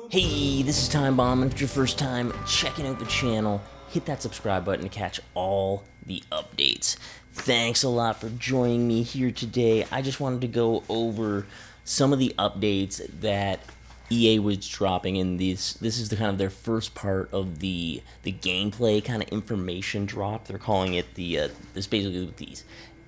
Hey, this is Time Bomb, and if it's your first time checking out the channel, hit that subscribe button to catch all the updates. Thanks a lot for joining me here today. I just wanted to go over some of the updates that EA was dropping in these. This is the kind of their first part of the gameplay kind of information drop. They're calling it this basically with these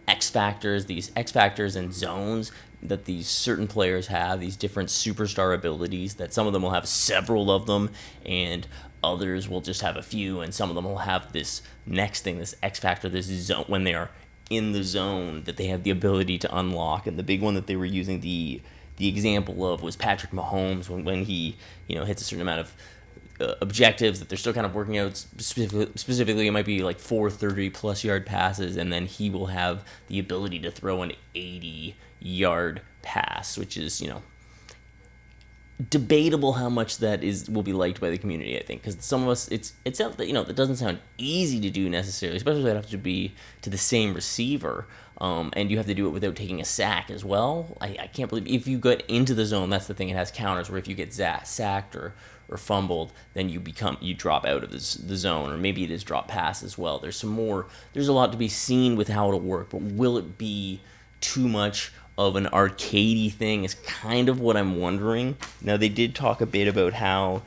Xfactors and zones that these certain players have, these different superstar abilities, that some of them will have several of them and others will just have a few, and some of them will have this next thing, this X Factor, this zone, when they are in the zone, that they have the ability to unlock. And the big one that they were using the example of was Patrick Mahomes when he hits a certain amount of objectives that they're still kind of working out. Specifically, it might be like 430-plus yard passes, and then he will have the ability to throw an 80-yard pass, which is, debatable how much that will be liked by the community, I think, because some of us, it sounds that, that doesn't sound easy to do necessarily, especially if it has to be to the same receiver, and you have to do it without taking a sack as well. I can't believe, if you get into the zone, that's the thing, it has counters, where if you get sacked or fumbled, then you drop out of the zone, or maybe it is drop pass as well. There's a lot to be seen with how it'll work, but will it be too much of an arcadey thing is kind of what I'm wondering. Now, they did talk a bit about how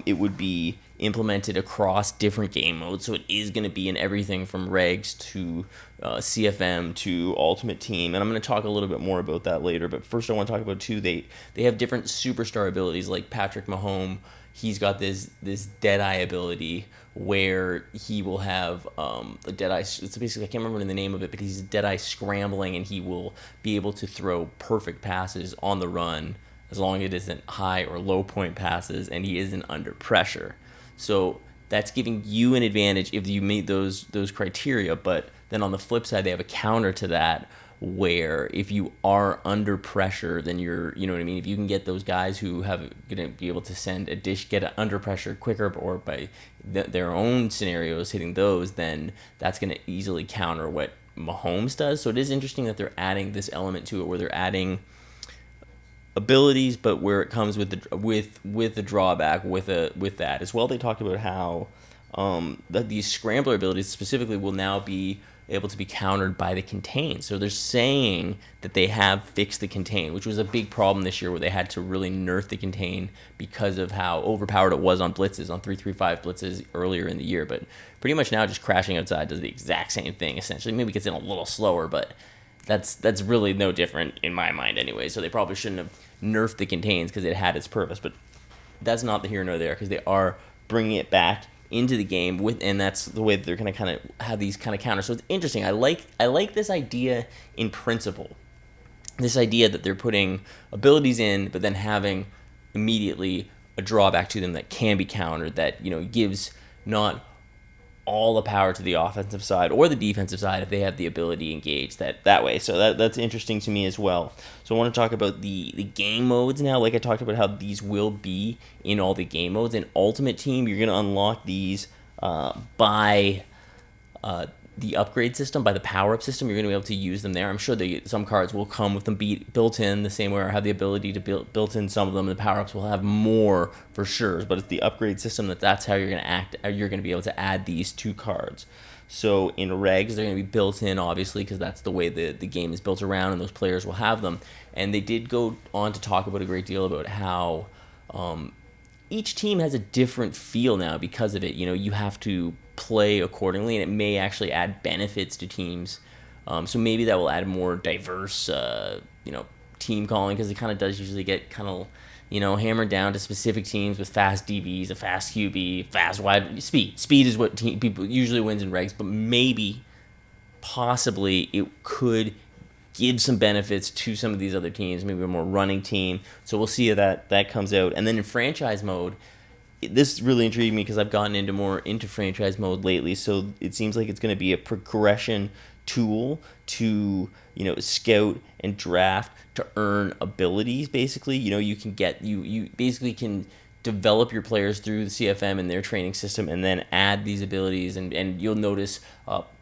it would be implemented across different game modes, so it is going to be in everything from regs to CFM to Ultimate Team, and I'm going to talk a little bit more about that later. But first I want to talk about they have different superstar abilities, like Patrick Mahomes. He's got this Deadeye ability where he will have a Deadeye. It's basically, I can't remember the name of it, but he's Deadeye scrambling, and he will be able to throw perfect passes on the run as long as it isn't high or low point passes, and he isn't under pressure. So that's giving you an advantage if you meet those criteria. But then on the flip side, they have a counter to that, where if you are under pressure, then you're, you know what I mean? If you can get those guys who have going to be able to send a dish, get under pressure quicker, or by their own scenarios hitting those, then that's going to easily counter what Mahomes does. So it is interesting that they're adding this element to it, where they're adding abilities, but where it comes with the drawback with that as well. They talked about how that these scrambler abilities specifically will now be able to be countered by the contain. So they're saying that they have fixed the contain, which was a big problem this year, where they had to really nerf the contain because of how overpowered it was on blitzes, on 3-3-5 blitzes earlier in the year. But pretty much now, just crashing outside does the exact same thing, essentially. Maybe it gets in a little slower, but that's really no different in my mind anyway. So they probably shouldn't have nerfed the contains, because it had its purpose. But that's not the here nor there, because they are bringing it back into the game and that's the way that they're going to kind of have these kind of counters. So it's interesting. I like this idea in principle. This idea that they're putting abilities in, but then having immediately a drawback to them that can be countered, that gives not all the power to the offensive side or the defensive side if they have the ability engaged that way. So that's interesting to me as well. So I want to talk about the game modes now. Like I talked about how these will be in all the game modes. In Ultimate Team, you're going to unlock these by the upgrade system, by the power-up system. You're going to be able to use them there. I'm sure some cards will come with them built in the same way, or have the ability to built in some of them. The power-ups will have more for sure, but it's the upgrade system that's how you're going to act. You're going to be able to add these two cards. So in regs, they're going to be built in, obviously, because that's the way the game is built around, and those players will have them. And they did go on to talk about a great deal about how each team has a different feel now because of it. You have to play accordingly, and it may actually add benefits to teams. So maybe that will add more diverse, team calling, because it kind of does usually get kind of, hammered down to specific teams with fast DBs, a fast QB, fast wide speed. Speed is what people usually wins in regs, but maybe, possibly, it could give some benefits to some of these other teams, maybe a more running team. So we'll see how that comes out. And then in franchise mode, this really intrigued me because I've gotten into franchise mode lately. So it seems like it's going to be a progression tool to scout and draft to earn abilities. Basically, you can get you basically can develop your players through the CFM and their training system, and then add these abilities. And you'll notice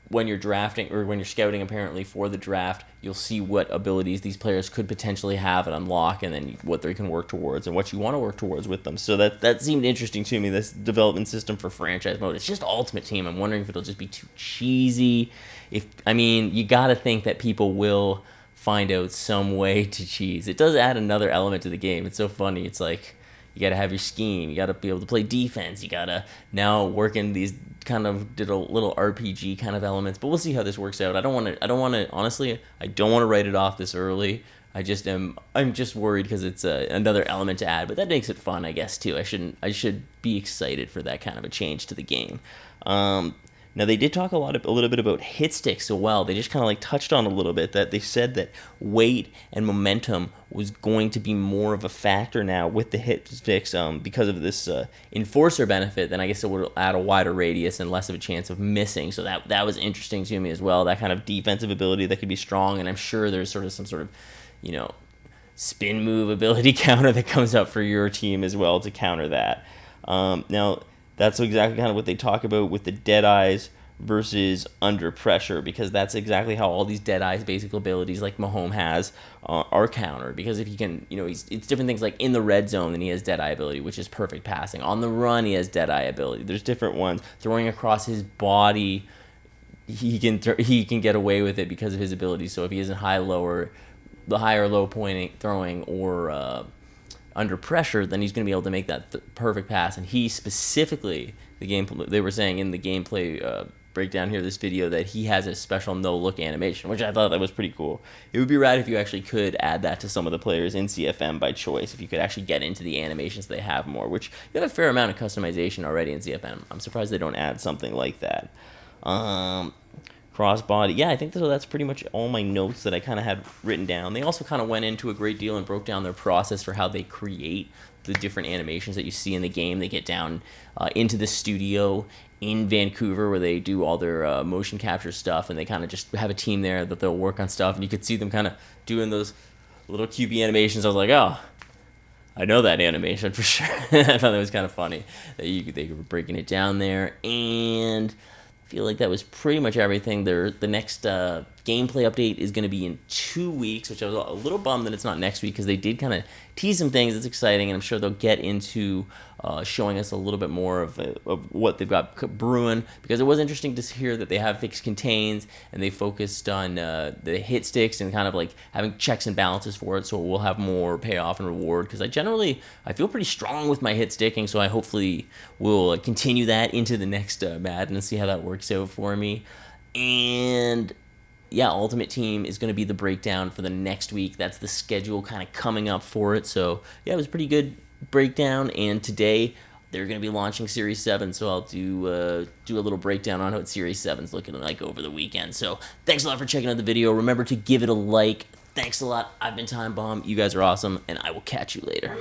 when you're drafting or when you're scouting apparently for the draft, you'll see what abilities these players could potentially have and unlock, and then what they can work towards and what you want to work towards with them. So that seemed interesting to me, this development system for franchise mode. It's just Ultimate Team. I'm wondering if it'll just be too cheesy. You got to think that people will find out some way to cheese. It does add another element to the game. It's so funny. It's like you got to have your scheme. You got to be able to play defense. You got to now work in these kind of little RPG kind of elements. But we'll see how this works out. I don't want to honestly, I don't want to write it off this early. I'm just worried because it's another element to add, but that makes it fun, I guess, too. I should be excited for that kind of a change to the game. Now, they did talk a little bit about hit sticks as well. They just kind of like touched on a little bit that they said that weight and momentum was going to be more of a factor now with the hit sticks because of this enforcer benefit. Then I guess it would add a wider radius and less of a chance of missing. So that was interesting to me as well. That kind of defensive ability that could be strong, and I'm sure there's some sort of spin move ability counter that comes up for your team as well to counter that. Now, that's exactly kind of what they talk about with the Deadeyes versus Under Pressure, because that's exactly how all these Deadeyes basic abilities like Mahomes has are countered. Because if he can, it's different things like in the red zone, then he has Deadeye ability, which is perfect passing. On the run, he has Deadeye ability. There's different ones. Throwing across his body, he can get away with it because of his ability. So if he isn't the high or low pointing throwing or under pressure, then he's going to be able to make that perfect pass. And he specifically, they were saying in the gameplay breakdown here, this video, that he has a special no-look animation, which I thought that was pretty cool. It would be rad if you actually could add that to some of the players in CFM by choice, if you could actually get into the animations they have more, which you have a fair amount of customization already in CFM. I'm surprised they don't add something like that. Crossbody. Yeah, I think that's pretty much all my notes that I kind of had written down. They also kind of went into a great deal and broke down their process for how they create the different animations that you see in the game. They get down into the studio in Vancouver where they do all their motion capture stuff, and they kind of just have a team there that they'll work on stuff, and you could see them kind of doing those little QB animations. I was like, oh, I know that animation for sure. I thought that was kind of funny that they were breaking it down there, and I feel like that was pretty much everything. The next gameplay update is going to be in 2 weeks, which I was a little bummed that it's not next week, because they did kind of tease some things. It's exciting, and I'm sure they'll get into showing us a little bit more of what they've got brewing, because it was interesting to hear that they have fixed contains, and they focused on the hit sticks and kind of like having checks and balances for it, so we'll have more payoff and reward, because I feel pretty strong with my hit sticking, so I hopefully will continue that into the next Madden and see how that works out for me. And yeah, Ultimate Team is going to be the breakdown for the next week. That's the schedule kind of coming up for it. So yeah, it was a pretty good breakdown. And today they're going to be launching Series 7, so I'll do a little breakdown on what Series 7 is looking like over the weekend. So thanks a lot for checking out the video. Remember to give it a like. Thanks a lot. I've been Time Bomb. You guys are awesome, and I will catch you later.